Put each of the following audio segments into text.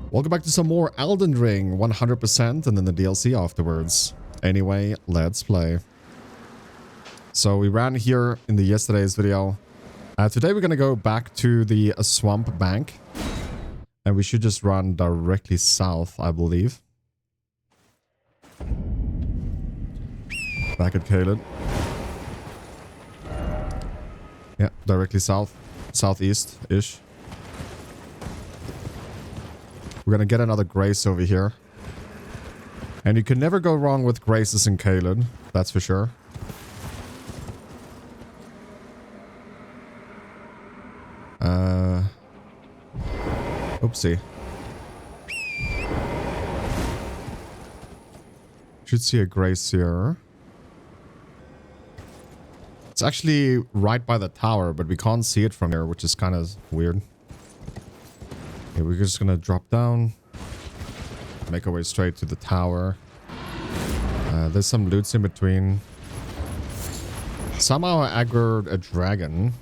Welcome back to some more Elden Ring, 100%, and then the DLC afterwards. Anyway, let's play. So we ran here in the yesterday's video. Today we're gonna go back to the swamp bank. And we should just run directly south, I believe. Back at Caled. Yeah, directly south. Southeast-ish. We're gonna get another Grace over here. And you can never go wrong with Graces in Caled, that's for sure. Oopsie. Should see a Grace here. It's actually right by the tower, but we can't see it from here, which is kind of weird. Okay, we're just gonna drop down. Make our way straight to the tower. There's some loots in between. Somehow I aggroed a dragon.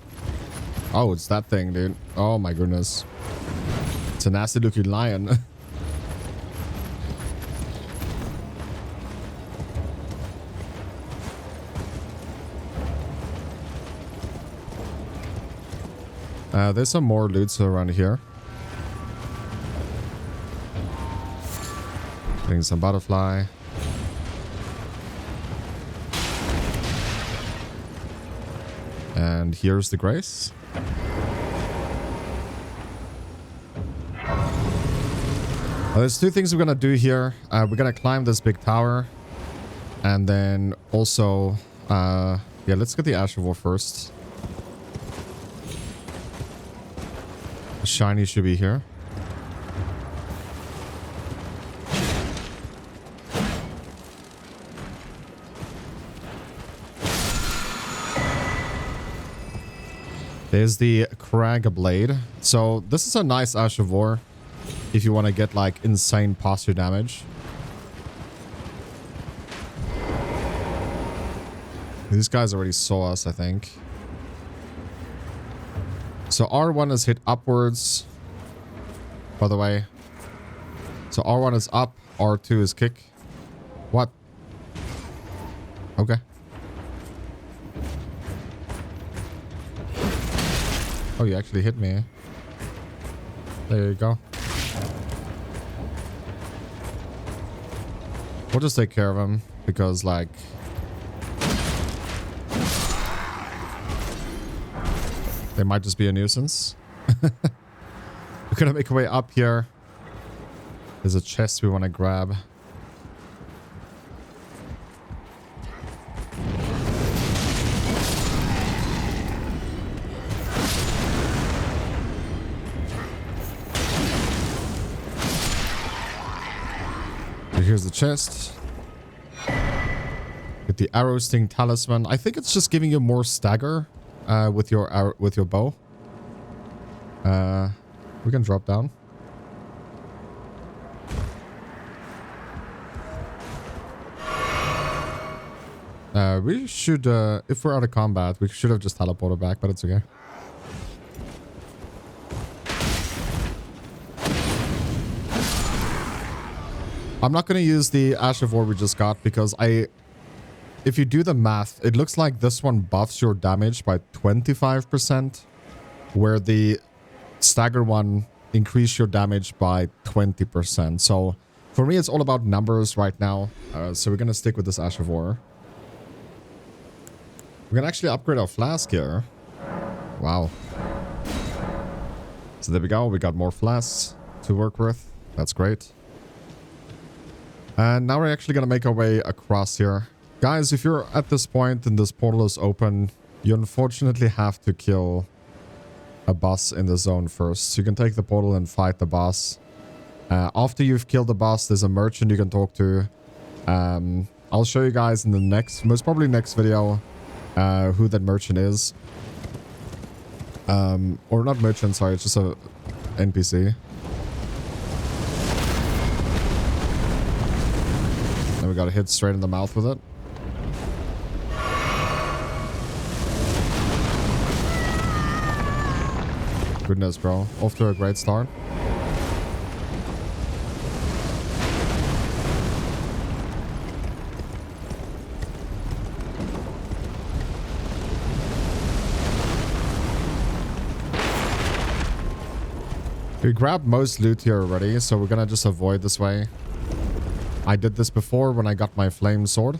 Oh, it's that thing, dude. Oh my goodness. It's a nasty looking lion. There's some more loots around here. Getting some butterfly. And here's the Grace. There's two things we're gonna do here. We're gonna climb this big tower. And then also... yeah, let's get the Ash of War first. The shiny should be here. There's the Crag Blade. So this is a nice Ash of War if you want to get like insane posture damage. These guys already saw us, I think. So R1 is hit upwards, by the way. So R1 is up, R2 is kick. What? Okay. Oh, you actually hit me. There you go. We'll just take care of him because, like... they might just be a nuisance. We're gonna make our way up here. There's a chest we want to grab. Here's the chest. Get the arrow sting talisman. I think it's just giving you more stagger with your bow. We can drop down. We should, if we're out of combat, we should have just teleported back, but it's okay. I'm not going to use the Ash of War we just got because if you do the math, it looks like this one buffs your damage by 25%, where the stagger one increase your damage by 20%. So for me, it's all about numbers right now. So we're going to stick with this Ash of War. We're going to actually upgrade our flask here. Wow. So there we go. We got more flasks to work with. That's great. And now we're actually going to make our way across here. Guys, if you're at this point and this portal is open, you unfortunately have to kill a boss in the zone first. So you can take the portal and fight the boss. After you've killed the boss, there's a merchant you can talk to. I'll show you guys in the most probably next video, who that merchant is. Or not merchant, sorry, it's just a NPC. And we got hit straight in the mouth with it. Goodness, bro. Off to a great start. We grabbed most loot here already, so we're gonna just avoid this way. I did this before when I got my flame sword.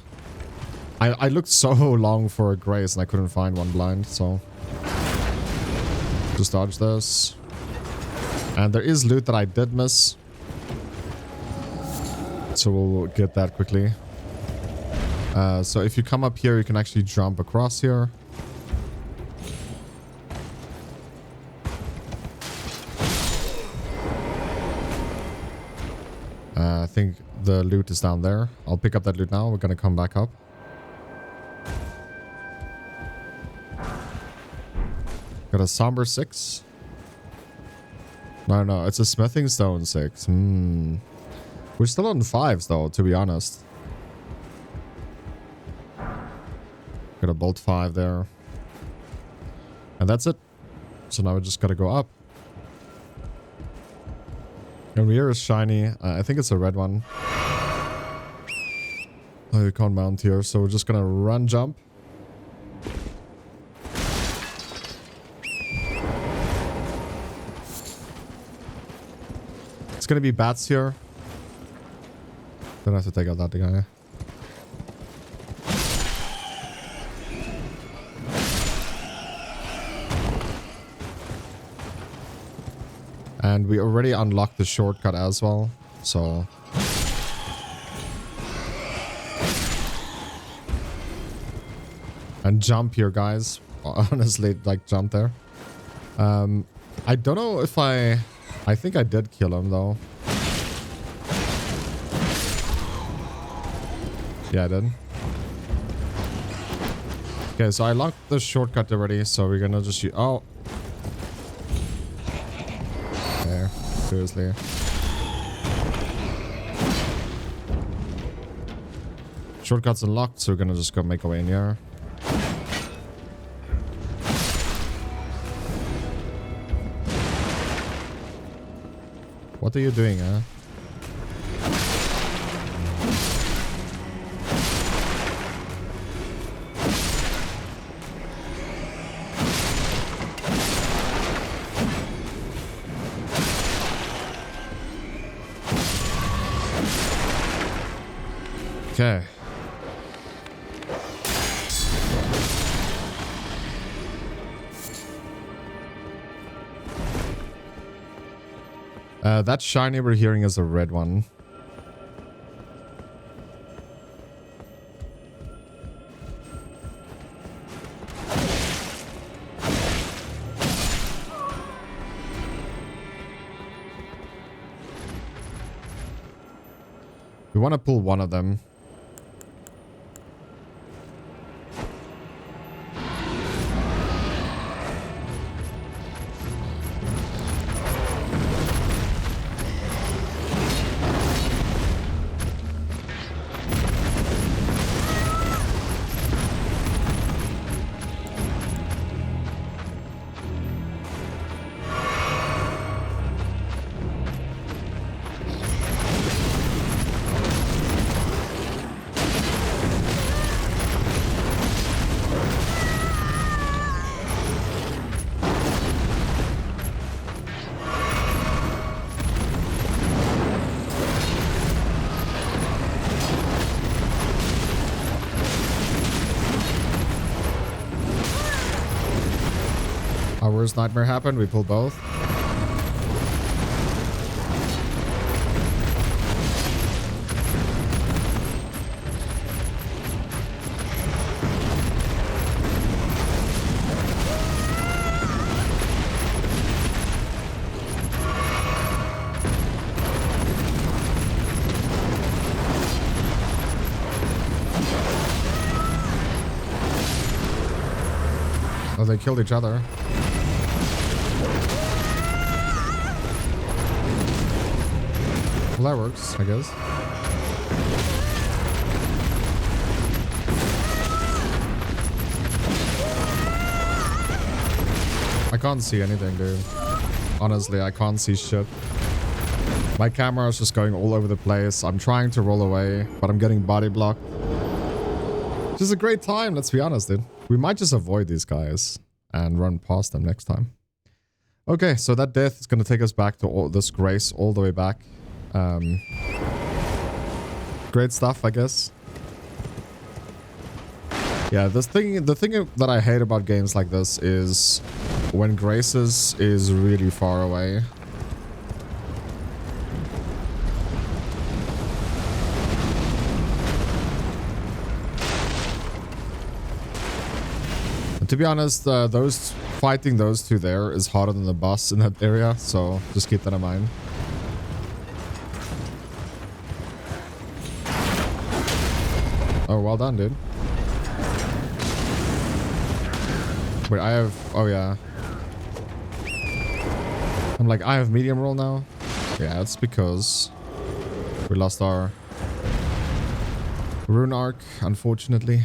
I looked so long for a grace and I couldn't find one blind, so... Just dodge this. And there is loot that I did miss. So we'll get that quickly. So if you come up here, you can actually jump across here. I think the loot is down there. I'll pick up that loot now. We're gonna come back up. Got a somber 6. No, it's a smithing stone 6. We're still on 5s though, to be honest. Got a bolt 5 there. And that's it. So now we just gotta go up. And here is shiny. I think it's a red one. Oh, you can't mount here, so we're just gonna run jump. It's gonna be bats here. Don't have to take out that guy. And we already unlocked the shortcut as well, so... And jump here, guys. Honestly, like, jump there. I don't know if I think I did kill him, though. Yeah, I did. Okay, so I locked the shortcut already, so we're gonna just use... Oh! Okay, seriously. Shortcut's unlocked, so we're gonna just go make our way in here. What are you doing, huh? Okay. That shiny we're hearing is a red one. We want to pull one of them. Our worst nightmare happened. We pulled both. Oh, they killed each other. Well, that works, I guess. I can't see anything, dude. Honestly, I can't see shit. My camera is just going all over the place. I'm trying to roll away, but I'm getting body blocked. Which is a great time, let's be honest, dude. We might just avoid these guys and run past them next time. Okay, so that death is going to take us back to all this grace all the way back. Great stuff, I guess. Yeah, the thing that I hate about games like this is when Graces is really far away. And to be honest, fighting those two there is harder than the boss in that area, so just keep that in mind. Oh, well done, dude. Wait, I have... Oh, yeah. I'm like, I have medium roll now? Yeah, it's because we lost our rune arc, unfortunately.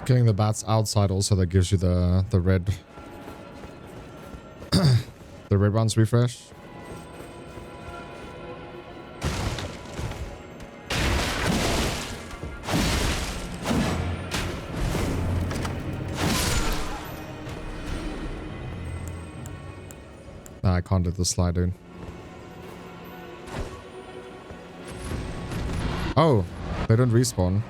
Killing the bats outside also, that gives you the red the red ones refresh. Nah, I can't do the slide, dude. Oh, they don't respawn.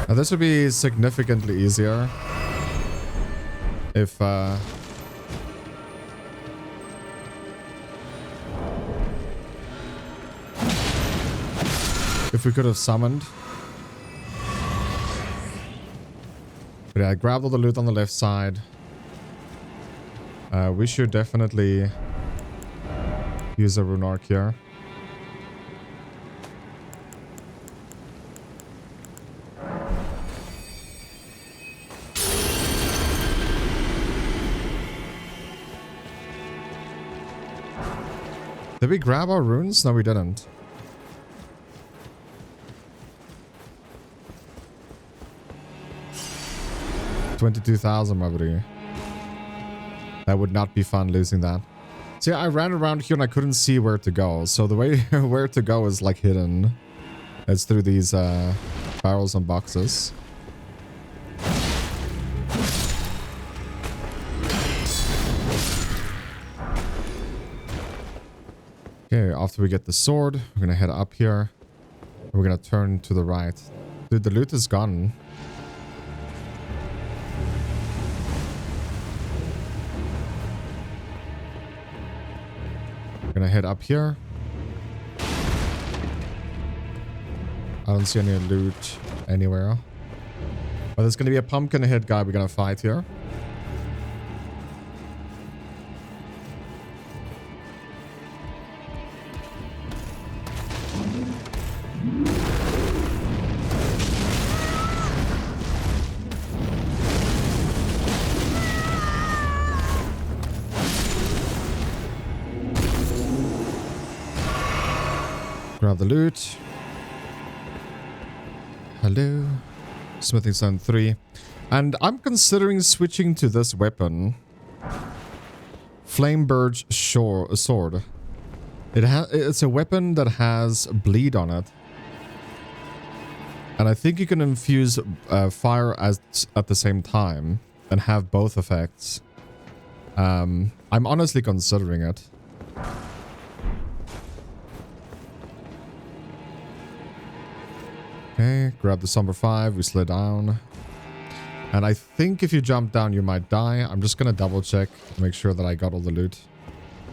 Now this would be significantly easier if we could have summoned. But yeah, I grabbed all the loot on the left side. We should definitely use a rune arc here. Did we grab our runes? No, we didn't. $22,000, my buddy. That would not be fun losing that. See, I ran around here and I couldn't see where to go. So the way where to go is like hidden. It's through these barrels and boxes. Okay, after we get the sword, we're gonna head up here. We're gonna turn to the right. Dude, the loot is gone. We're gonna head up here. I don't see any loot anywhere. But there's gonna be a pumpkin head guy we're gonna fight here. Grab the loot. Hello. Smithing Stone 3. And I'm considering switching to this weapon. Flamebird's sword. It's a weapon that has bleed on it. And I think you can infuse fire at the same time and have both effects. I'm honestly considering it. Okay, grab the number 5. We slid down. And I think if you jump down, you might die. I'm just going to double check. Make sure that I got all the loot.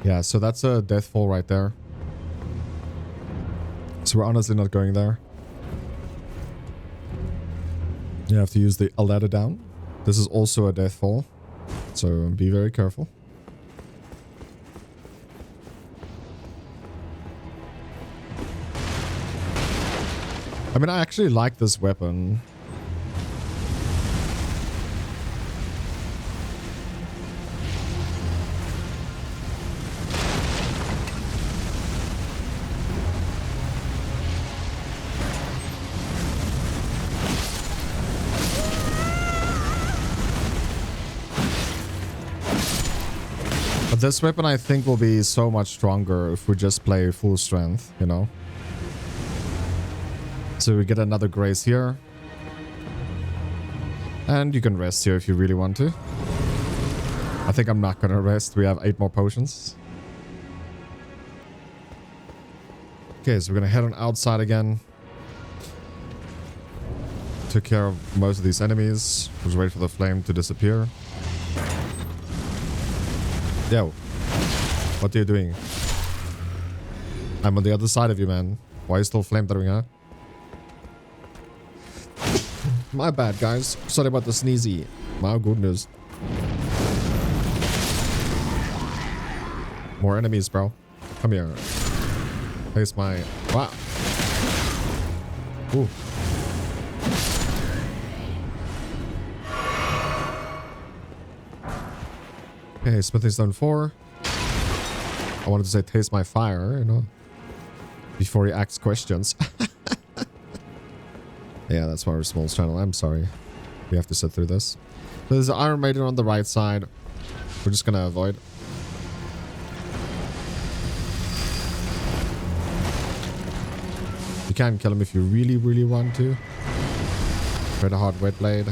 Yeah, so that's a death fall right there. So we're honestly not going there. You have to use the ladder down. This is also a death fall. So be very careful. I mean, I actually like this weapon. But this weapon, I think, will be so much stronger if we just play full strength, you know? So we get another grace here. And you can rest here if you really want to. I think I'm not gonna rest. We have 8 more potions. Okay, so we're gonna head on outside again. Took care of most of these enemies. Just wait for the flame to disappear. Yo, what are you doing? I'm on the other side of you, man. Why are you still flamethrowing, huh? My bad, guys. Sorry about the sneezy. My goodness. More enemies, bro. Come here. Face my... Wow. Ooh. Okay, smithing stone 4. I wanted to say taste my fire, you know, before he asks questions. Yeah, that's why we're small channel. I'm sorry. We have to sit through this. There's an Iron Maiden on the right side. We're just gonna avoid. You can kill him if you really, really want to. Red hard wet blade.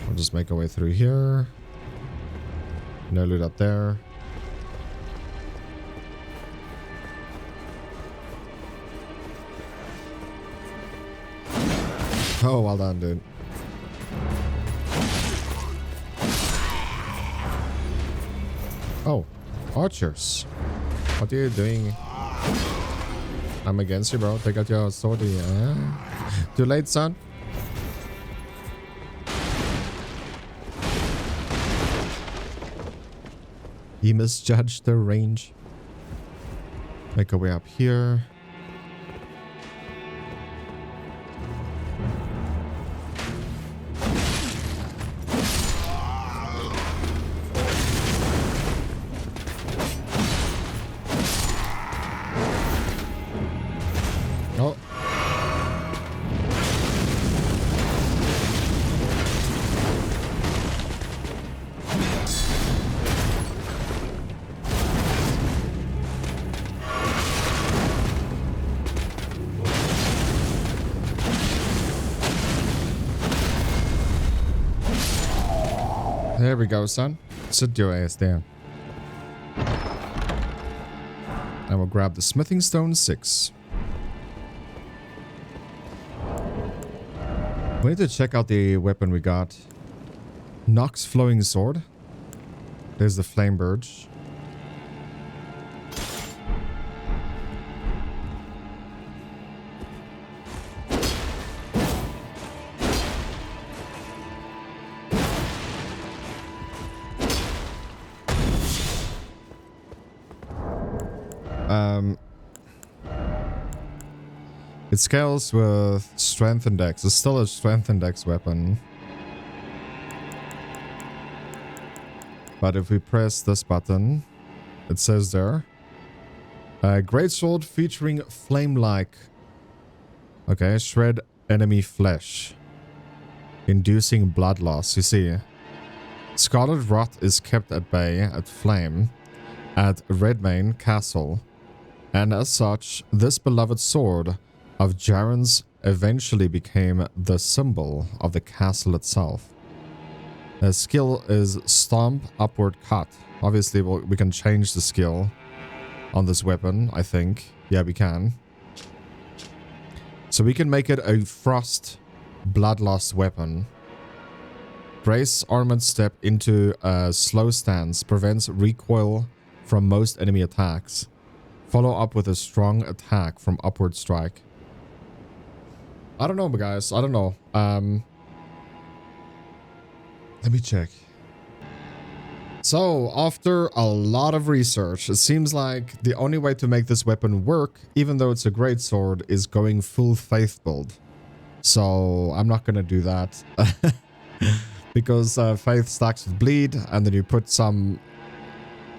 We'll just make our way through here. No loot up there. Oh, well done, dude. Oh, archers. What are you doing? I'm against you, bro. Take out your sword. Yeah. Too late, son. He misjudged the range. Make our way up here. Oh. There we go, son. Sit your ass down. And we'll grab the smithing stone 6. We need to check out the weapon we got. Nox flowing sword. There's the flame birch. It scales with strength and dex. It's still a strength and dex weapon. But if we press this button, it says there, great sword featuring flame-like. Okay, shred enemy flesh, inducing blood loss. You see, Scarlet Rot is kept at bay at flame at Redmane Castle, and as such, this beloved sword of Jaren's eventually became the symbol of the castle itself. The skill is Stomp Upward Cut. Obviously, we can change the skill on this weapon, I think. Yeah, we can. So we can make it a frost bloodlust weapon. Brace armored step into a slow stance. Prevents recoil from most enemy attacks. Follow up with a strong attack from upward strike. I don't know, guys. I don't know. Let me check. So, after a lot of research, it seems like the only way to make this weapon work, even though it's a great sword, is going full faith build. So, I'm not gonna do that. Because faith stacks with bleed, and then you put some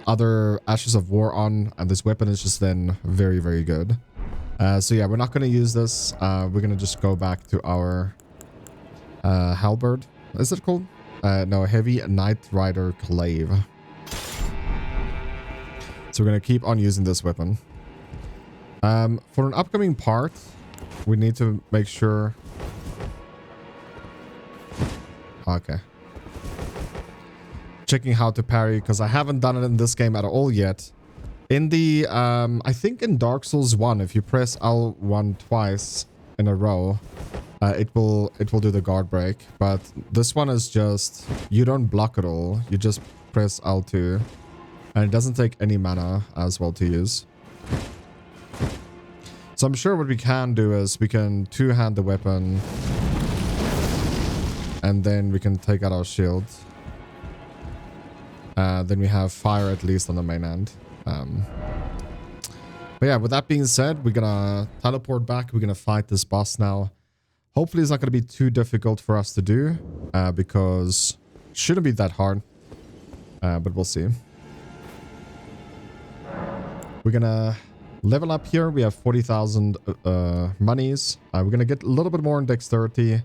other Ashes of War on, and this weapon is just then very, very good. So yeah, we're not gonna use this. We're gonna just go back to our halberd. Is it called? No, Heavy Knight Rider Clave. So we're gonna keep on using this weapon. For an upcoming part, we need to make sure... Okay. Checking how to parry, because I haven't done it in this game at all yet. In the, I think in Dark Souls 1, if you press L1 twice in a row, it will do the guard break. But this one is just, you don't block at all. You just press L2. And it doesn't take any mana as well to use. So I'm sure what we can do is we can two-hand the weapon. And then we can take out our shield. Then we have fire at least on the main end. But yeah, with that being said, we're gonna teleport back. We're gonna fight this boss now. Hopefully it's not gonna be too difficult for us to do. Because it shouldn't be that hard. But we'll see. We're gonna level up here. We have 40,000 monies. We're gonna get a little bit more in dexterity.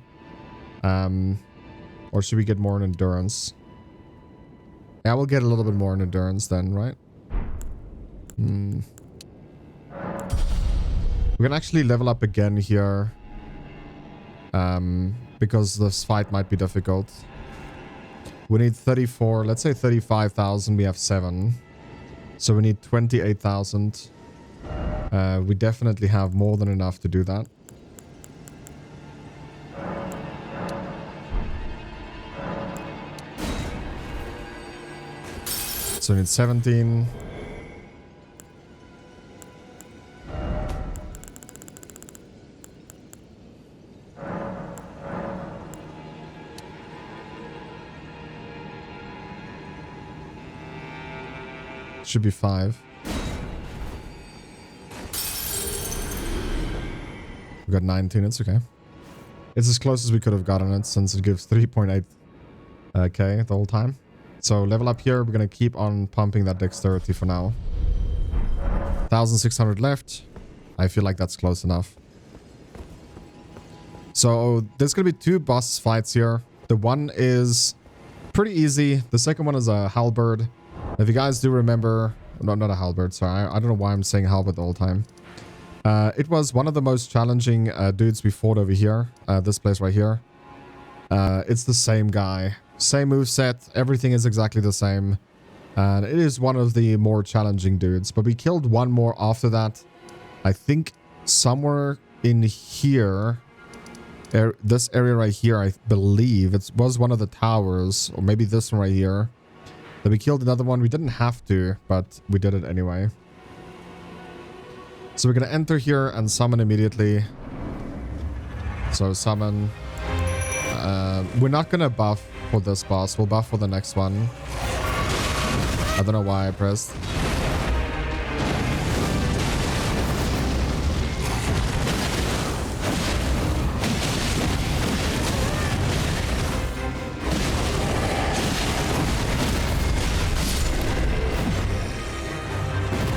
Or should we get more in endurance? Yeah, we'll get a little bit more in endurance then, right? We can actually level up again here. Because this fight might be difficult. We need 34, let's say 35,000. We have 7. So we need 28,000. We definitely have more than enough to do that. So we need 17. Should be 5. We got 19, it's okay. It's as close as we could have gotten it since it gives 3.8k the whole time. So level up here, we're gonna keep on pumping that dexterity for now. 1,600 left. I feel like that's close enough. So there's gonna be 2 boss fights here. The one is pretty easy. The second one is a halberd. If you guys do remember... No, not a halberd, sorry. I don't know why I'm saying halberd the whole time. It was one of the most challenging dudes we fought over here. This place right here. It's the same guy. Same moveset, everything is exactly the same. And it is one of the more challenging dudes. But we killed one more after that. I think somewhere in here. This area right here, I believe. It was one of the towers. Or maybe this one right here. Then we killed another one. We didn't have to, but we did it anyway. So we're going to enter here and summon immediately. So summon. We're not going to buff for this boss. We'll buff for the next one. I don't know why I pressed.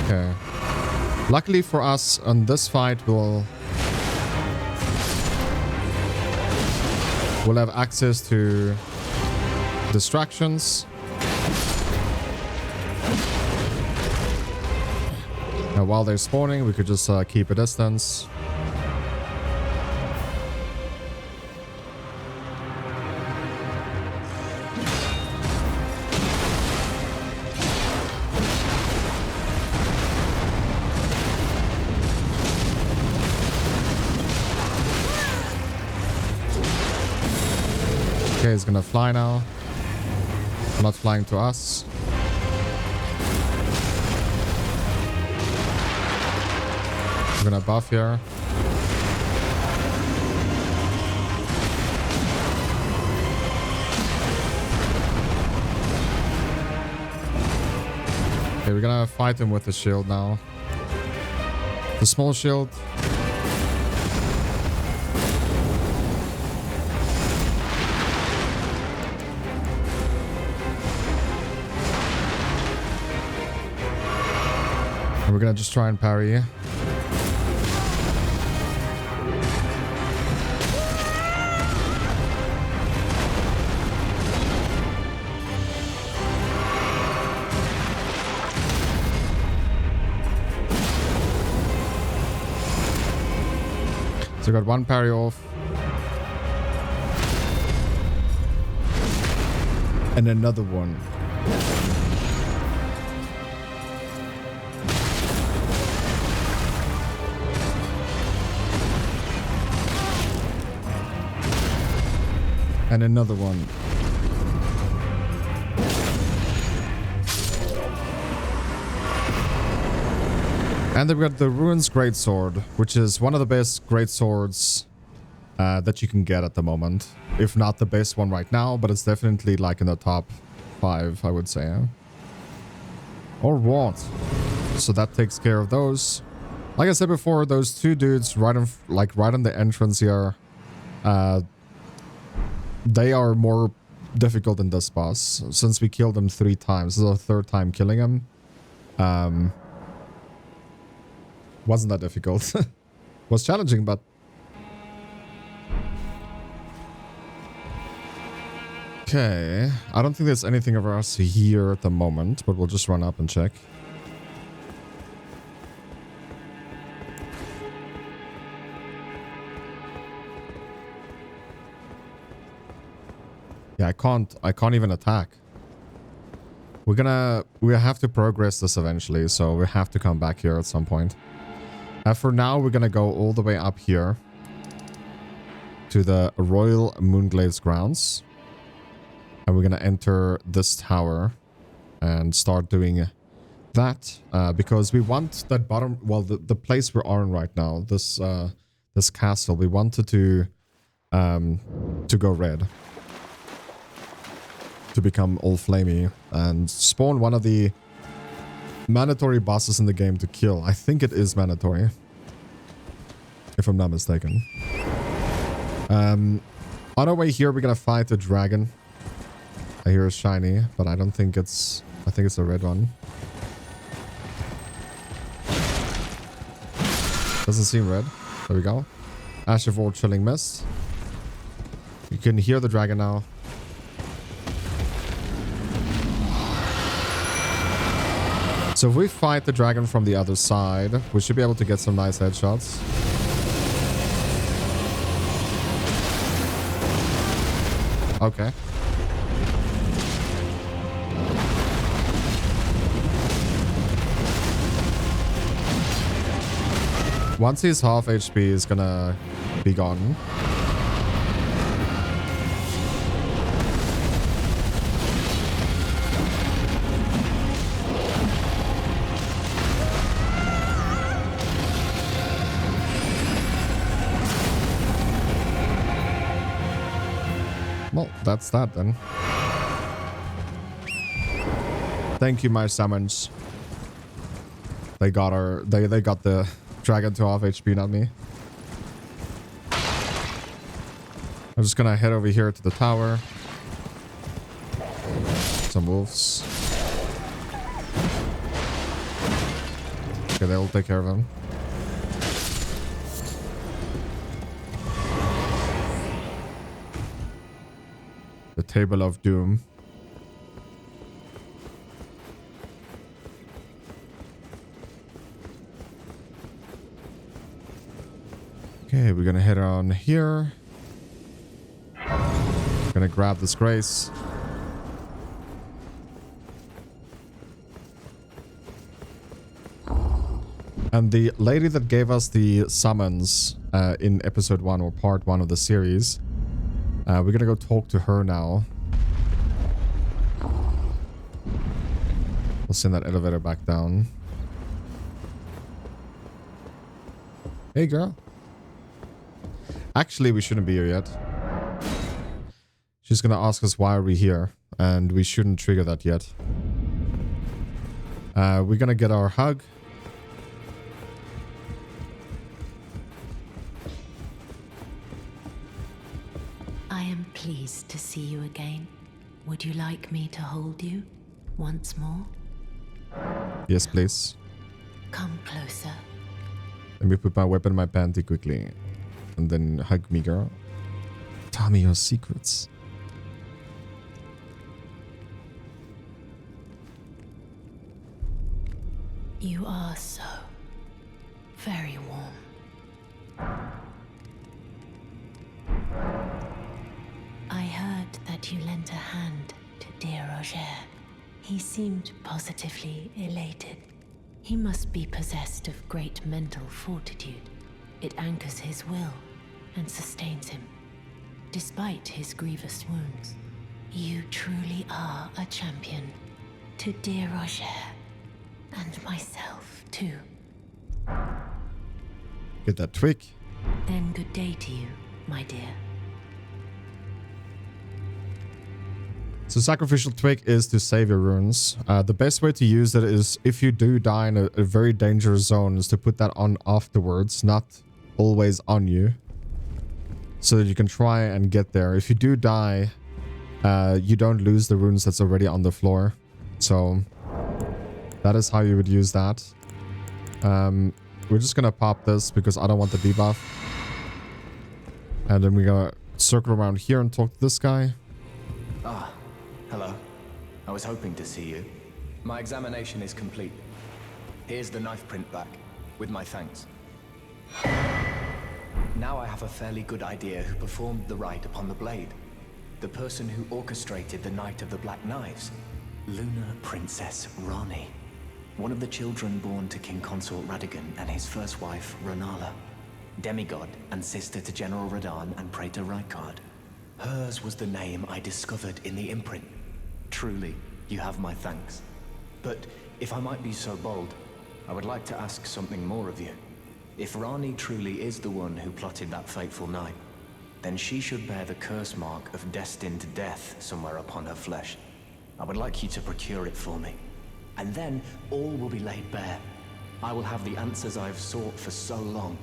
Okay. Luckily for us, on this fight, we'll have access to distractions. Now, while they're spawning, we could just keep a distance. he's gonna fly now. Not flying to us. We're gonna buff here. Okay, we're gonna fight him with the shield now. The small shield. And we're gonna just try and parry. So we got one parry off. And another one. And another one. And then we got the Ruins Greatsword, which is one of the best greatswords that you can get at the moment. If not the best one right now, but it's definitely like in the top 5, I would say. Or what? So that takes care of those. Like I said before, those two dudes right on the entrance here, they are more difficult than this boss. Since we killed them 3 times, this is our 3rd time killing him. Wasn't that difficult. Was challenging, but... Okay. I don't think there's anything of us here at the moment, but we'll just run up and check. Yeah, I can't even attack. We have to progress this eventually, so we have to come back here at some point. For now, we're gonna go all the way up here to the Royal Moonglade's grounds. And we're gonna enter this tower and start doing that because we want that bottom, well, the place we're on right now, this castle, we wanted to go red, to become all flamey and spawn one of the mandatory bosses in the game to kill. I think it is mandatory, if I'm not mistaken. On our way here, we're gonna fight the dragon. I hear it's shiny, but I don't think it's... I think it's a red one. Doesn't seem red. There we go. Ash of War Chilling Mist. You can hear the dragon now. So if we fight the dragon from the other side, we should be able to get some nice headshots. Okay. Once he's half HP, he's gonna be gone. Well, that's that then. Thank you, my summons. They got the dragon to half HP, not me. I'm just gonna head over here to the tower. Some wolves. Okay, they'll take care of them. The Table of Doom. Okay, we're gonna head on here. Gonna grab this grace. And the lady that gave us the summons in episode 1 or part 1 of the series, We're gonna go talk to her now. We'll send that elevator back down. Hey, girl. Actually, we shouldn't be here yet. She's gonna ask us why are we here, and we shouldn't trigger that yet. We're gonna get our hug. I am pleased to see you again. Would you like me to hold you once more? Yes, please. Come closer. Let me put my weapon in my panty quickly. And then hug me, girl. Tell me your secrets. You are so very warm. I heard that you lent a hand to dear Roger. He seemed positively elated. He must be possessed of great mental fortitude. It anchors his will and sustains him, despite his grievous wounds. You truly are a champion. To dear Roger, and myself too. Get that twig. Then good day to you, my dear. So sacrificial twig is to save your runes. The best way to use it is if you do die in a very dangerous zone is to put that on afterwards, not always on you. So that you can try and get there. If you do die, you don't lose the runes that's already on the floor. So that is how you would use that. We're just gonna pop this because I don't want the debuff. And then we're gonna circle around here and talk to this guy. Ah, hello. I was hoping to see you. My examination is complete. Here's the knife print back, with my thanks. Now I have a fairly good idea who performed the rite upon the blade. The person who orchestrated the Night of the Black Knives. Lunar Princess Rani. One of the children born to King Consort Radigan and his first wife, Renala. Demigod and sister to General Radahn and Praetor Rykard. Hers was the name I discovered in the imprint. Truly, you have my thanks. But if I might be so bold, I would like to ask something more of you. If Rani truly is the one who plotted that fateful night, then she should bear the curse mark of destined death somewhere upon her flesh. I would like you to procure it for me. And then all will be laid bare. I will have the answers I have sought for so long.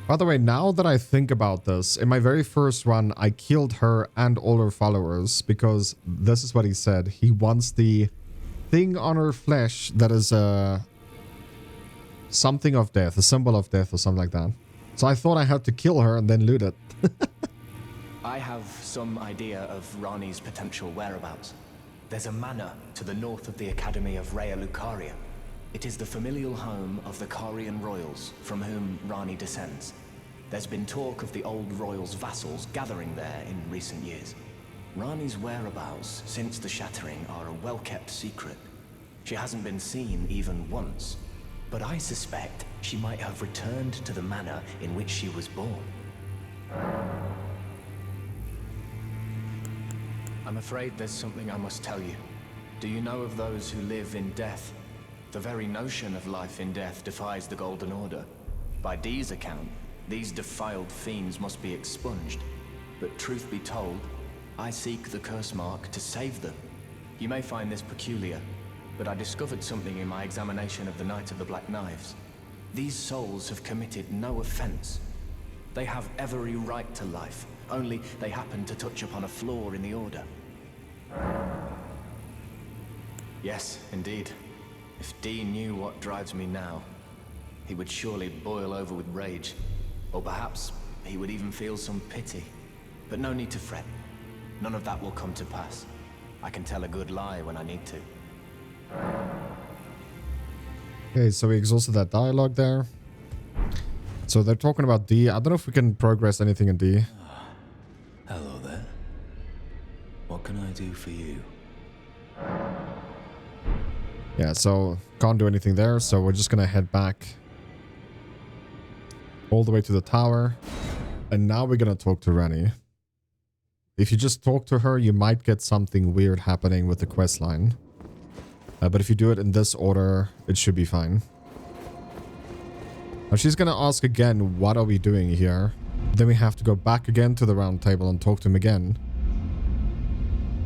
By the way, now that I think about this, in my very first run, I killed her and all her followers because this is what he said. He wants the thing on her flesh that is something of death, a symbol of death or something like that. So I thought I had to kill her and then loot it. I have some idea of Rani's potential whereabouts. There's a manor to the north of the Academy of Rea Lucaria. It is the familial home of the Carian royals, from whom Rani descends. There's been talk of the old royals' vassals gathering there in recent years. Rani's whereabouts since the shattering are a well-kept secret. She hasn't been seen even once, but I suspect she might have returned to the manor in which she was born. I'm afraid there's something I must tell you. Do you know of those who live in death? The very notion of life in death defies the Golden Order. By Dee's account, these defiled fiends must be expunged. But truth be told, I seek the curse mark to save them. You may find this peculiar, but I discovered something in my examination of the Night of the Black Knives. These souls have committed no offense. They have every right to life, only they happen to touch upon a flaw in the Order. Yes, indeed. If Dee knew what drives me now, he would surely boil over with rage. Or perhaps he would even feel some pity. But no need to fret. None of that will come to pass. I can tell a good lie when I need to. Okay, so we exhausted that dialogue there. So they're talking about D. I don't know if we can progress anything in D. Hello there. What can I do for you? Yeah, so can't do anything there. So we're just going to head back all the way to the tower. And now we're gonna talk to Rani. If you just talk to her, you might get something weird happening with the quest line. But if you do it in this order, it should be fine. Now she's gonna ask again, what are we doing here? Then we have to go back again to the round table and talk to him again.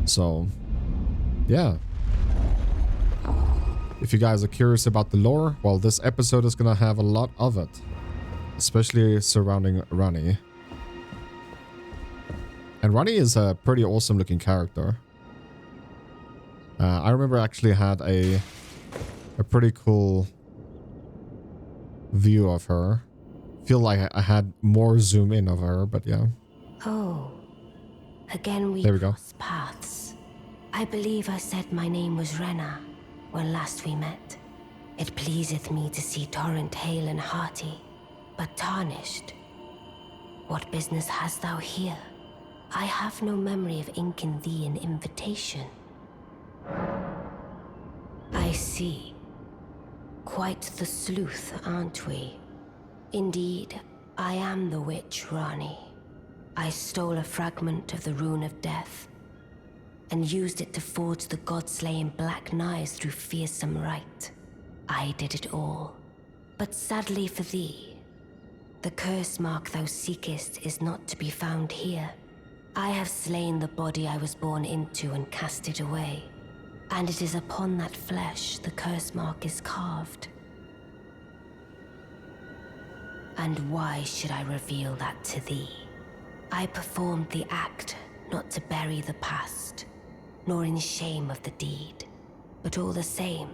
So, yeah. If you guys are curious about the lore, well, this episode is gonna have a lot of it. Especially surrounding Rani. And Rani is a pretty awesome looking character. I remember I actually had a pretty cool view of her. Feel like I had more zoom in of her, but yeah. Oh, again we There we go. cross paths. I believe I said my name was Rena when last we met. It pleaseth me to see Torrent hale and hearty, but tarnished. What business hast thou here? I have no memory of inking thee an invitation. I see. Quite the sleuth, aren't we? Indeed, I am the witch Rani. I stole a fragment of the Rune of Death and used it to forge the god-slaying black knives through fearsome rite. I did it all. But sadly for thee, the curse mark thou seekest is not to be found here. I have slain the body I was born into and cast it away, and it is upon that flesh the curse mark is carved. And why should I reveal that to thee? I performed the act not to bury the past, nor in shame of the deed, but all the same,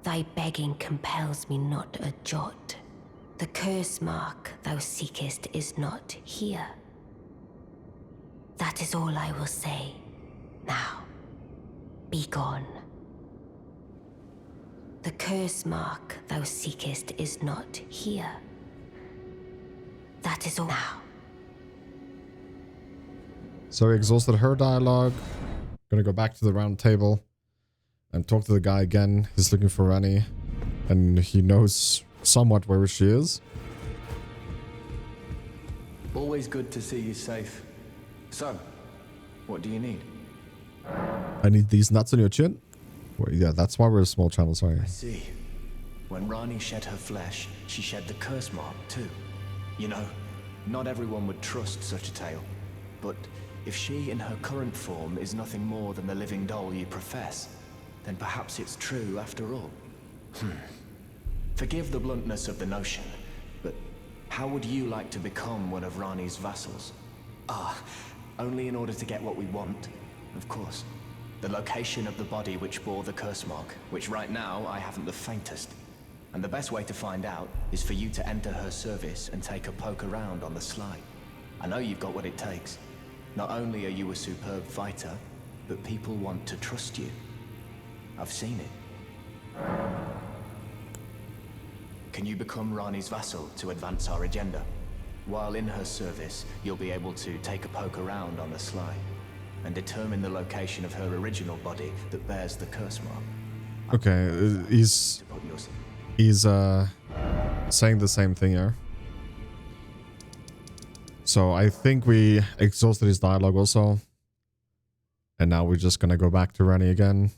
thy begging compels me not a jot. The curse mark thou seekest is not here. That is all I will say. Now, be gone. The curse mark thou seekest is not here. That is all now. So we exhausted her dialogue. Gonna go back to the round table and talk to the guy again. He's looking for Rani, and he knows somewhat where she is. Always good to see you safe. So, what do you need? I need these nuts on your chin. Well, yeah, that's why we're a small channel, sorry. I see. When Rani shed her flesh, she shed the curse mark too. You know, not everyone would trust such a tale. But if she in her current form is nothing more than the living doll you profess, then perhaps it's true after all. Forgive the bluntness of the notion, but how would you like to become one of Rani's vassals? Only in order to get what we want, of course. The location of the body which bore the curse mark, which right now I haven't the faintest. And the best way to find out is for you to enter her service and take a poke around on the sly. I know you've got what it takes. Not only are you a superb fighter, but people want to trust you. I've seen it. Can you become Rani's vassal to advance our agenda? While in her service, you'll be able to take a poke around on the sly and determine the location of her original body that bears the curse mark. Okay, he's saying the same thing here. So I think we exhausted his dialogue also. And now we're just gonna go back to Rani again.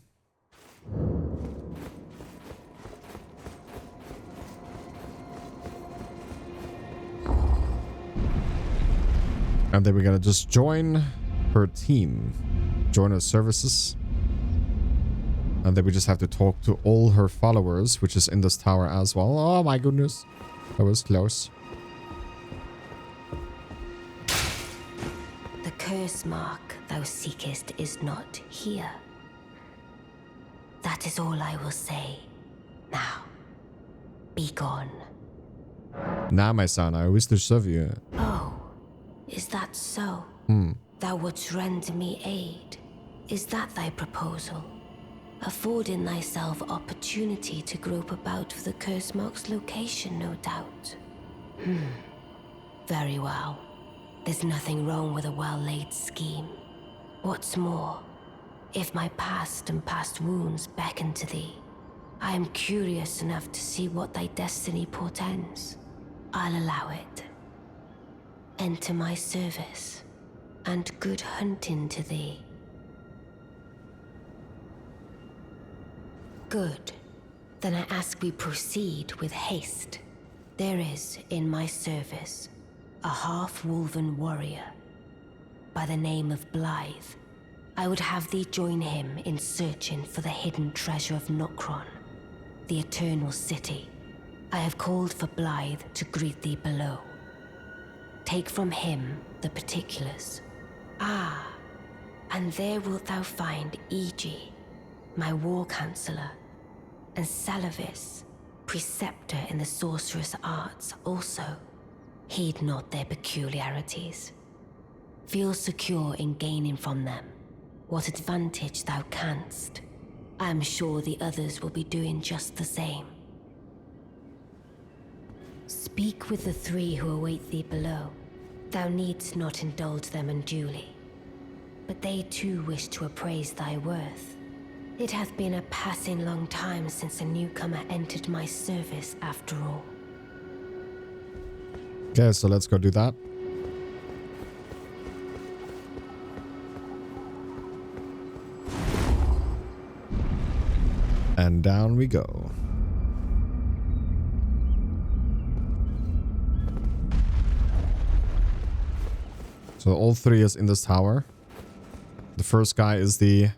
And then we're gonna just join her team. Join her services. And then we just have to talk to all her followers, which is in this tower as well. Oh my goodness. That was close. The curse mark thou seekest is not here. That is all I will say. Now, be gone. Now, my son, I wish to serve you. Oh, is that so? Thou wouldst render me aid. Is that thy proposal? Affording thyself opportunity to grope about for the curse mark's location, no doubt. Very well. There's nothing wrong with a well-laid scheme. What's more, if my past and past wounds beckon to thee, I am curious enough to see what thy destiny portends. I'll allow it. Enter my service, and good hunting to thee. Good. Then I ask we proceed with haste. There is, in my service, a half-wolven warrior by the name of Blythe. I would have thee join him in searching for the hidden treasure of Nokron, the Eternal City. I have called for Blythe to greet thee below. Take from him the particulars. Ah, and there wilt thou find Iji, my war counselor, and Salavis, preceptor in the sorcerous arts also. Heed not their peculiarities. Feel secure in gaining from them what advantage thou canst. I am sure the others will be doing just the same. Speak with the three who await thee below. Thou needst not indulge them unduly, but they too wish to appraise thy worth. It hath been a passing long time since a newcomer entered my service, after all. Okay, so let's go do that. And down we go. So all three is in this tower. The first guy is the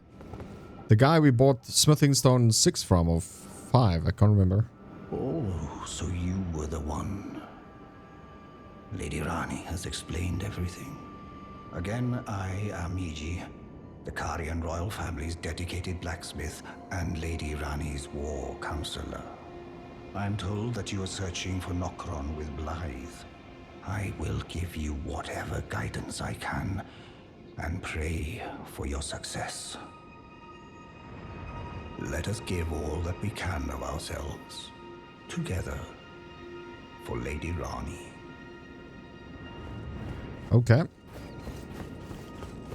guy we bought Smithing Stone 6 from, or 5, I can't remember. Oh, so you were the one. Lady Rani has explained everything. Again, I am Iji, the Karian royal family's dedicated blacksmith and Lady Rani's war counselor. I'm told that you are searching for Nokron with Blythe. I will give you whatever guidance I can, and pray for your success. Let us give all that we can of ourselves, together, for Lady Rani. Okay.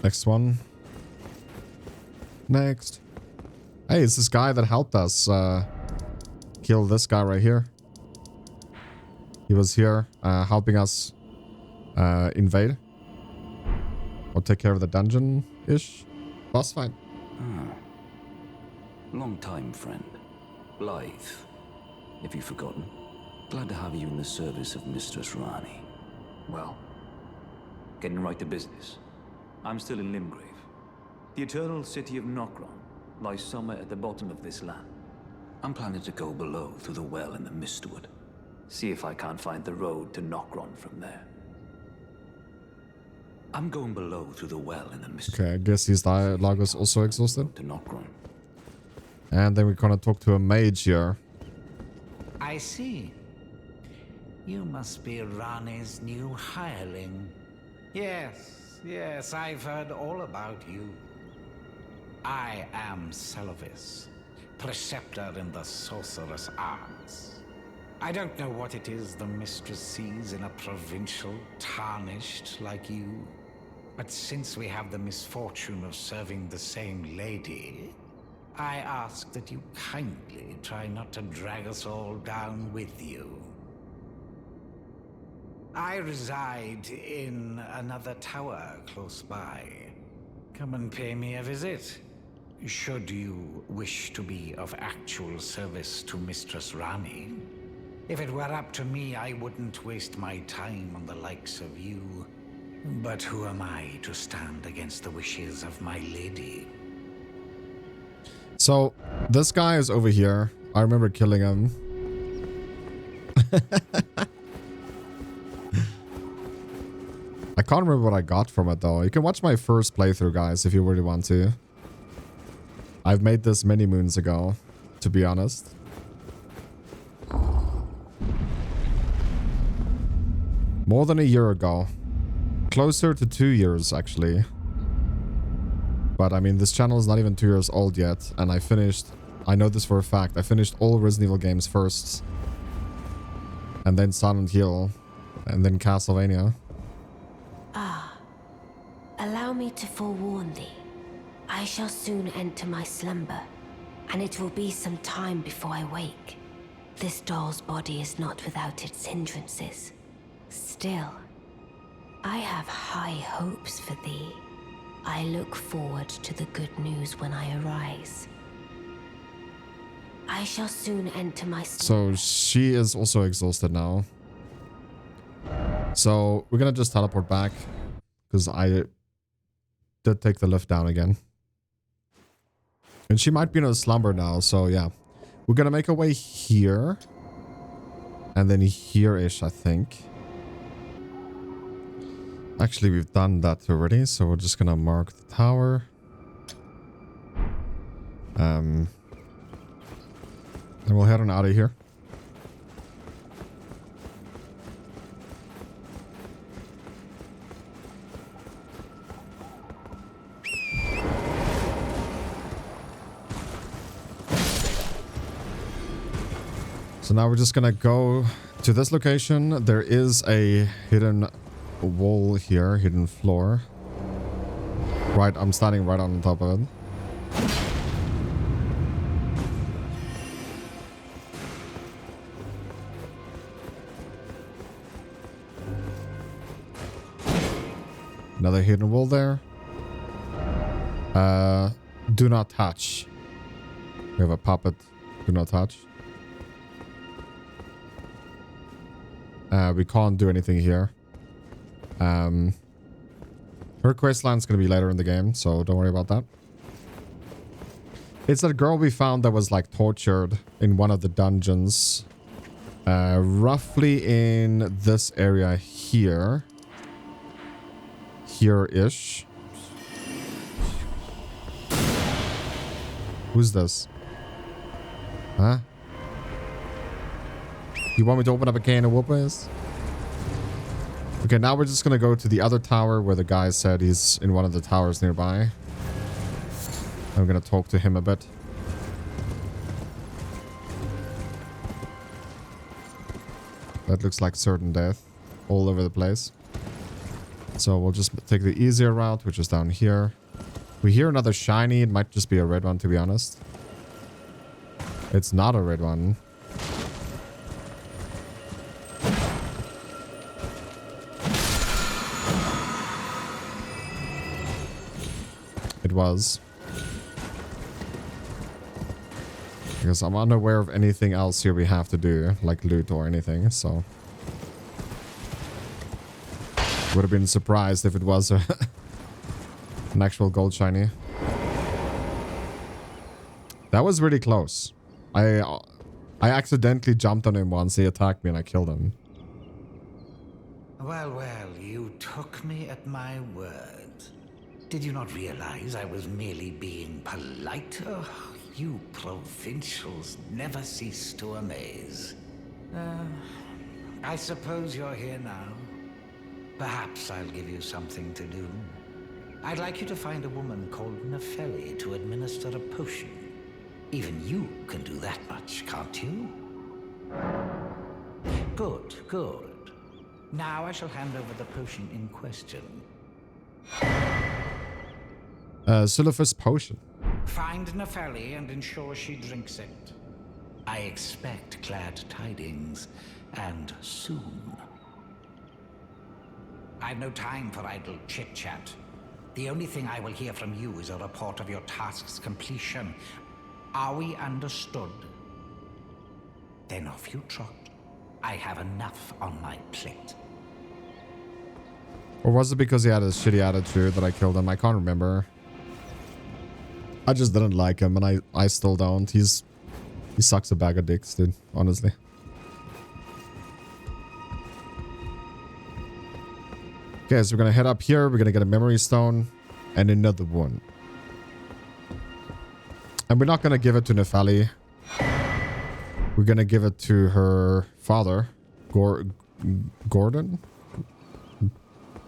Next one. Next. Hey, it's this guy that helped us kill this guy right here. He was here helping us invade. Or take care of the dungeon-ish boss fight. Long time, friend. Blythe. If you've forgotten. Glad to have you in the service of Mistress Rani. Well, getting right to business. I'm still in Limgrave. The eternal city of Nokron lies somewhere at the bottom of this land. I'm planning to go below through the well in the Mistwood. See if I can't find the road to Nokron from there. I'm going below through the well in the Mistwood. Okay, I guess his dialogue was also exhausted. To Nokron. And then we're gonna talk to a mage here. I see. You must be Rani's new hireling. Yes, I've heard all about you. I am Salavis, preceptor in the sorcerous arts. I don't know what it is the mistress sees in a provincial tarnished like you, but since we have the misfortune of serving the same lady, I ask that you kindly try not to drag us all down with you. I reside in another tower close by. Come and pay me a visit, should you wish to be of actual service to Mistress Rani. If it were up to me, I wouldn't waste my time on the likes of you. But who am I to stand against the wishes of my lady? So, this guy is over here. I remember killing him. I can't remember what I got from it though. You can watch my first playthrough, guys, if you really want to. I've made this many moons ago, to be honest. More than a year ago. Closer to 2 years, actually. But I mean, this channel is not even 2 years old yet, and I know this for a fact, I finished all Resident Evil games first. And then Silent Hill, and then Castlevania. Allow me to forewarn thee. I shall soon enter my slumber, and it will be some time before I wake. This doll's body is not without its hindrances. Still, I have high hopes for thee. I look forward to the good news when I arise. I shall soon enter my... So she is also exhausted now. So we're gonna just teleport back because I did take the lift down again. And she might be in a slumber now, so yeah. We're gonna make our way here. And then here-ish, I think. Actually, we've done that already, so we're just gonna mark the tower. And we'll head on out of here. So now we're just gonna go to this location. There is a hidden wall here, hidden floor. Right, I'm standing right on top of it. Another hidden wall there. Do not touch. We have a puppet. Do not touch. We can't do anything here. Her questline's gonna be later in the game, so don't worry about that. It's that girl we found that was like tortured in one of the dungeons. Roughly in this area here. Here-ish. Who's this? Huh? You want me to open up a can of whoopers? Okay, now we're just gonna go to the other tower where the guy said he's in one of the towers nearby. I'm gonna talk to him a bit. That looks like certain death all over the place. So we'll just take the easier route, which is down here. We hear another shiny. It might just be a red one, to be honest. It's not a red one. It was. Because I'm unaware of anything else here we have to do, like loot or anything, so... Would have been surprised if it was an actual gold shiny. That was really close. I accidentally jumped on him once. He attacked me and I killed him. Well, well, you took me at my word. Did you not realize I was merely being polite? Oh, you provincials never cease to amaze. I suppose you're here now. Perhaps I'll give you something to do. I'd like you to find a woman called Nefeli to administer a potion. Even you can do that much, can't you? Good, good. Now I shall hand over the potion in question. Sulfur's potion. Find Nefeli and ensure she drinks it. I expect glad tidings, and soon. I've no time for idle chit-chat. The only thing I will hear from you is a report of your task's completion. Are we understood? Then off you trot. I have enough on my plate. Or was it because he had a shitty attitude that I killed him? I can't remember. I just didn't like him, and I still don't. He sucks a bag of dicks, dude, honestly. Okay, so we're gonna head up here. We're gonna get a memory stone and another one. And we're not gonna give it to Nefeli. We're gonna give it to her father, Gordon?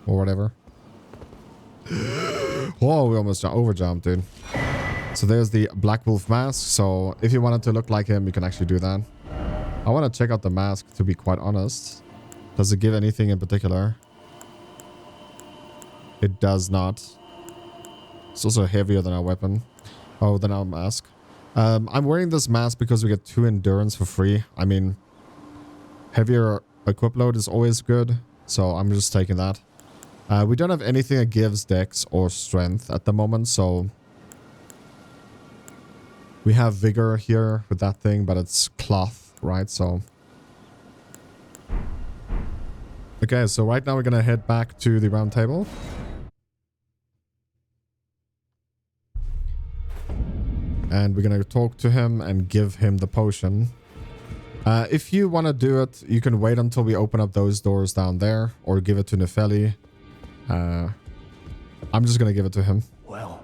Or whatever. Oh, we almost overjumped, dude. So there's the Black Wolf mask. So if you wanted to look like him, you can actually do that. I want to check out the mask, to be quite honest. Does it give anything in particular? It does not. It's also heavier than our weapon. Oh, than our mask. I'm wearing this mask because we get 2 endurance for free. I mean, heavier equip load is always good. So I'm just taking that. We don't have anything that gives dex or strength at the moment, so we have vigor here with that thing, but it's cloth, right? So okay, so right now we're gonna head back to the round table. And we're gonna talk to him and give him the potion. If you want to do it, you can wait until we open up those doors down there, or give it to Nefeli. I'm just gonna give it to him. Well,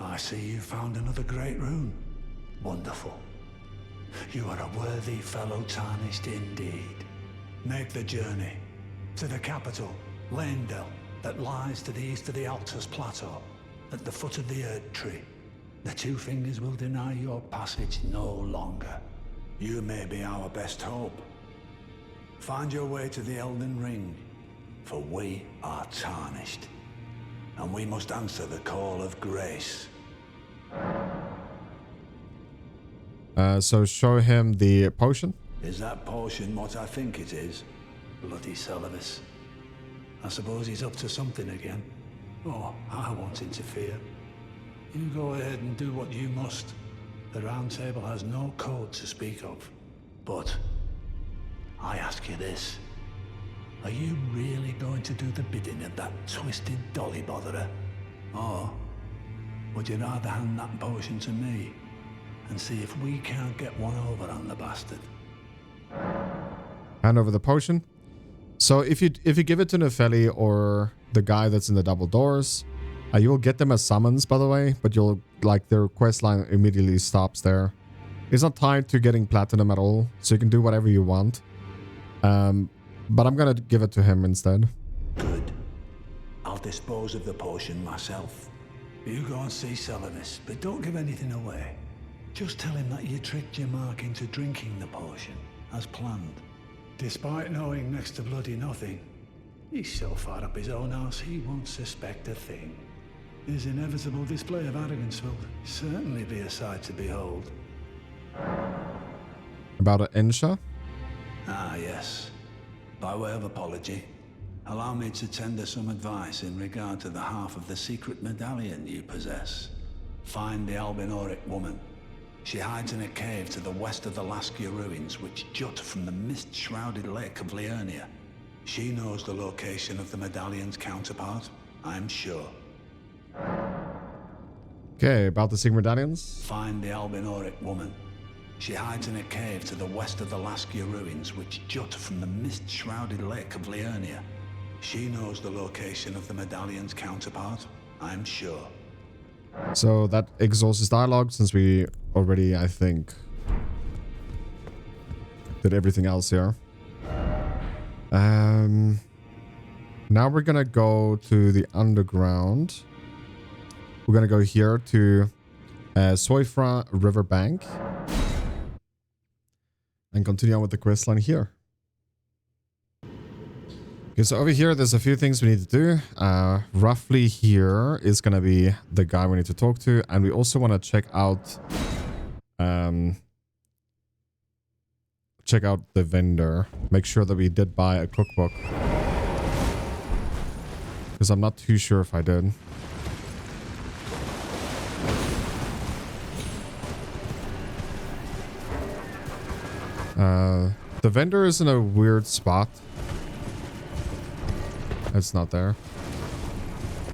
I see you found another great rune. Wonderful. You are a worthy fellow tarnished indeed. Make the journey to the capital, Leyndell, that lies to the east of the Altus Plateau, at the foot of the Erdtree. The Two Fingers will deny your passage no longer. You may be our best hope. Find your way to the Elden Ring, for we are tarnished, and we must answer the call of grace. So show him the potion. Is that potion what I think it is? Bloody Celavis. I suppose he's up to something again. Oh, I won't interfere. You go ahead and do what you must. The Round Table has no code to speak of. But I ask you this. Are you really going to do the bidding of that twisted dolly botherer? Or would you rather hand that potion to me and see if we can't get one over on the bastard? Hand over the potion. So if you give it to Nefeli or the guy that's in the double doors, you will get them as summons, by the way, but you'll, like, their quest line immediately stops there. It's not tied to getting platinum at all, so you can do whatever you want. But I'm gonna give it to him instead. Good. I'll dispose of the potion myself. You go and see Celavis, but don't give anything away. Just tell him that you tricked your mark into drinking the potion, as planned. Despite knowing next to bloody nothing, he's so far up his own arse he won't suspect a thing. His inevitable display of arrogance will certainly be a sight to behold. About an Insha? Ah, yes. By way of apology, allow me to tender some advice in regard to the half of the secret medallion you possess. Find the Albinoric woman. She hides in a cave to the west of the Laskia ruins, which jut from the mist-shrouded lake of Liurnia. She knows the location of the medallion's counterpart, I'm sure. Okay, about the secret medallions. Find the Albinoric woman. She hides in a cave to the west of the Laskia ruins, which jut from the mist-shrouded lake of Liurnia. She knows the location of the medallion's counterpart, I'm sure. So that exhausts his dialogue, since we already, I think, did everything else here. Now we're gonna go to the underground. We're gonna go here to Soifra Riverbank and continue on with the quest line here. Okay, so over here, there's a few things we need to do. Roughly here is going to be the guy we need to talk to. And we also want to check out the vendor. Make sure that we did buy a cookbook. Because I'm not too sure if I did. The vendor is in a weird spot. It's not there.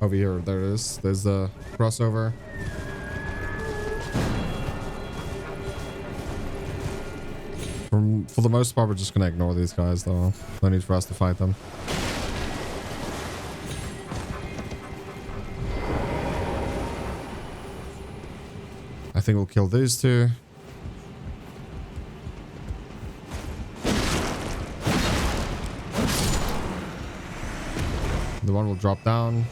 Over here, there it is. There's the crossover. For the most part, we're just gonna ignore these guys, though. No need for us to fight them. I think we'll kill these two. The one will drop down.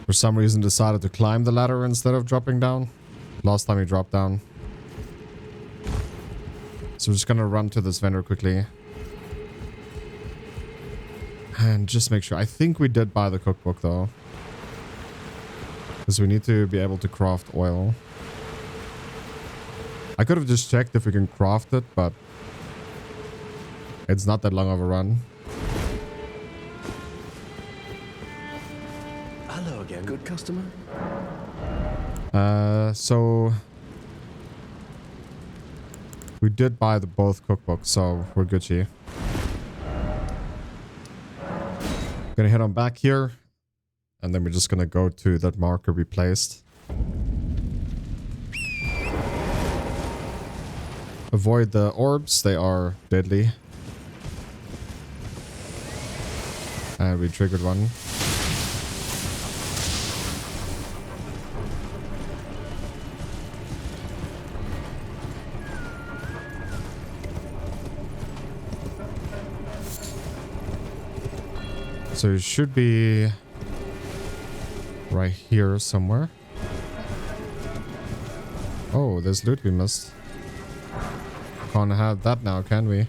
For some reason decided to climb the ladder instead of dropping down. Last time he dropped down. So we're just gonna run to this vendor quickly. And just make sure. I think we did buy the cookbook though. Because we need to be able to craft oil. I could have just checked if we can craft it, but it's not that long of a run. Hello again, good customer. So we did buy both cookbooks, so we're Gucci. Gonna head on back here, and then we're just gonna go to that marker we placed. Avoid the orbs, they are deadly. And we triggered one. So it should be right here somewhere. Oh, there's loot we missed. Can't have that now, can we?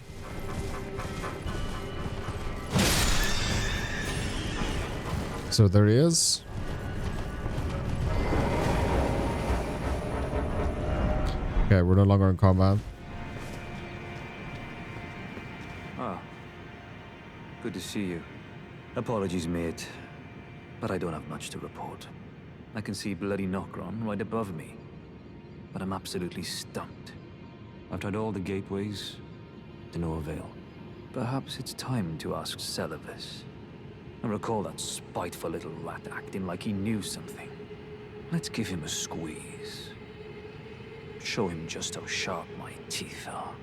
So there he is. Okay, we're no longer in combat. Ah. Good to see you. Apologies, mate. But I don't have much to report. I can see bloody Nokron right above me. But I'm absolutely stumped. I've tried all the gateways, to no avail. Perhaps it's time to ask Celavis. I recall that spiteful little rat acting like he knew something. Let's give him a squeeze. Show him just how sharp my teeth are.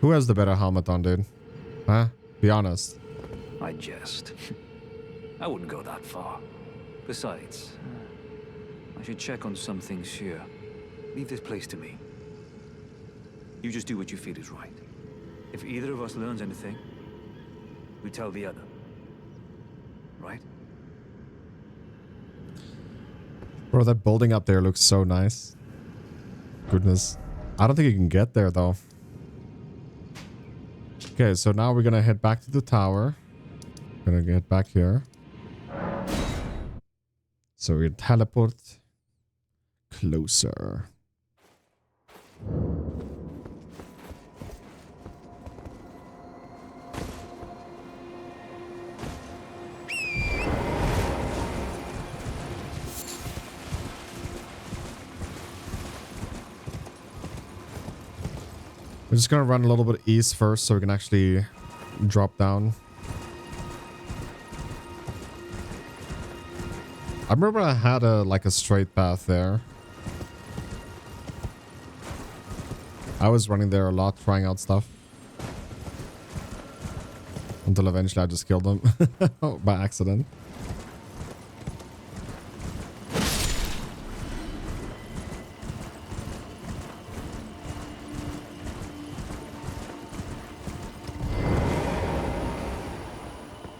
Who has the better helmet on, dude? Huh? Be honest. I jest. I wouldn't go that far. Besides, I should check on some things here. Leave this place to me. You just do what you feel is right. If either of us learns anything, we tell the other. Right? Bro, that building up there looks so nice. Goodness. I don't think you can get there, though. Okay, so now we're gonna head back to the tower. Gonna get back here. So we teleport closer. We're just gonna run a little bit east first so we can actually drop down. I remember I had a straight path there. I was running there a lot, trying out stuff. Until eventually I just killed them by accident.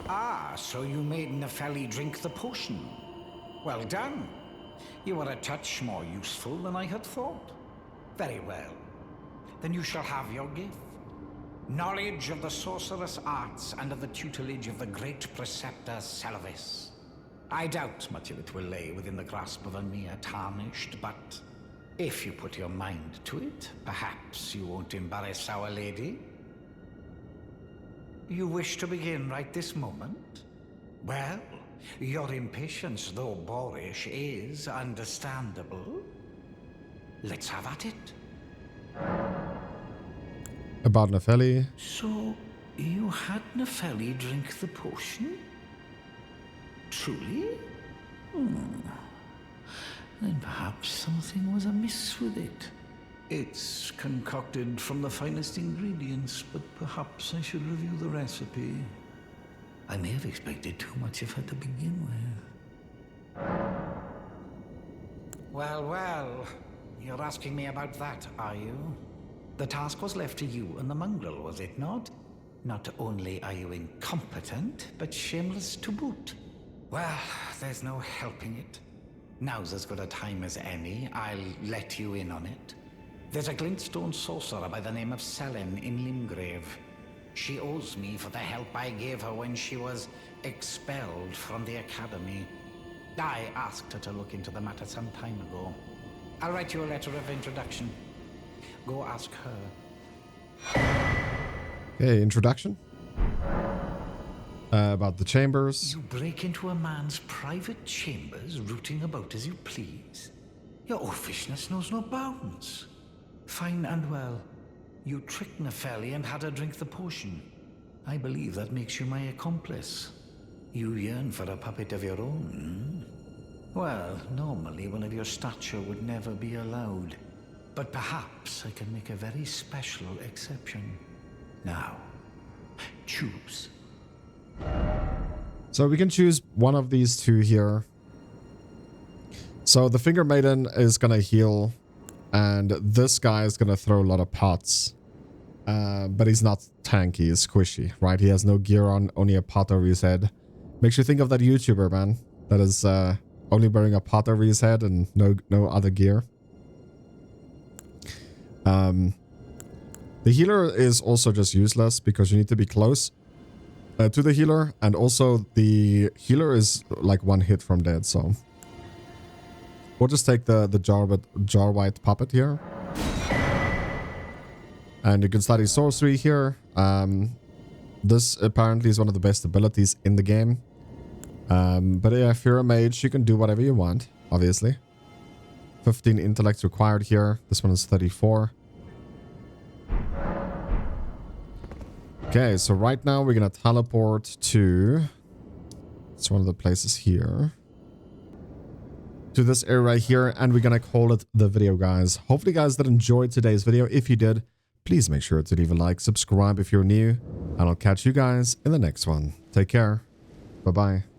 Ah, so you made Nefeli drink the potion. Well done. You are a touch more useful than I had thought. Very well. Then you shall have your gift. Knowledge of the sorcerous arts under the tutelage of the great preceptor Celavis. I doubt much of it will lay within the grasp of a mere tarnished, but if you put your mind to it, perhaps you won't embarrass Our Lady. You wish to begin right this moment? Well, your impatience, though boorish, is understandable. Let's have at it. About Nefeli. So, you had Nefeli drink the potion? Truly? Then perhaps something was amiss with it. It's concocted from the finest ingredients, but perhaps I should review the recipe. I may have expected too much of her to begin with. Well, well. You're asking me about that, are you? The task was left to you and the mongrel, was it not? Not only are you incompetent, but shameless to boot. Well, there's no helping it. Now's as good a time as any. I'll let you in on it. There's a glintstone sorcerer by the name of Selen in Limgrave. She owes me for the help I gave her when she was expelled from the academy. I asked her to look into the matter some time ago. I'll write you a letter of introduction. Go ask her. Okay, introduction. About the chambers. You break into a man's private chambers, rooting about as you please. Your oafishness knows no bounds. Fine and well. You tricked Nepheli and had her drink the potion. I believe that makes you my accomplice. You yearn for a puppet of your own. Well, normally one of your stature would never be allowed. But perhaps I can make a very special exception. Now, choose. So we can choose one of these two here. So the Finger Maiden is going to heal. And this guy is going to throw a lot of pots. But he's not tanky, he's squishy, right? He has no gear on, only a pot over his head. Makes you think of that YouTuber, man. That is only wearing a pot over his head and no other gear. The healer is also just useless because you need to be close to the healer. And also the healer is like one hit from dead, so... We'll just take the jar white puppet here. And you can study sorcery here. This apparently is one of the best abilities in the game. But yeah, if you're a mage, you can do whatever you want, obviously. 15 intellect required here. This one is 34. Okay, so right now we're going to teleport to... It's one of the places here. To this area right here, and we're going to call it the video, guys. Hopefully, guys, that enjoyed today's video. If you did, please make sure to leave a like, subscribe if you're new, and I'll catch you guys in the next one. Take care. Bye-bye.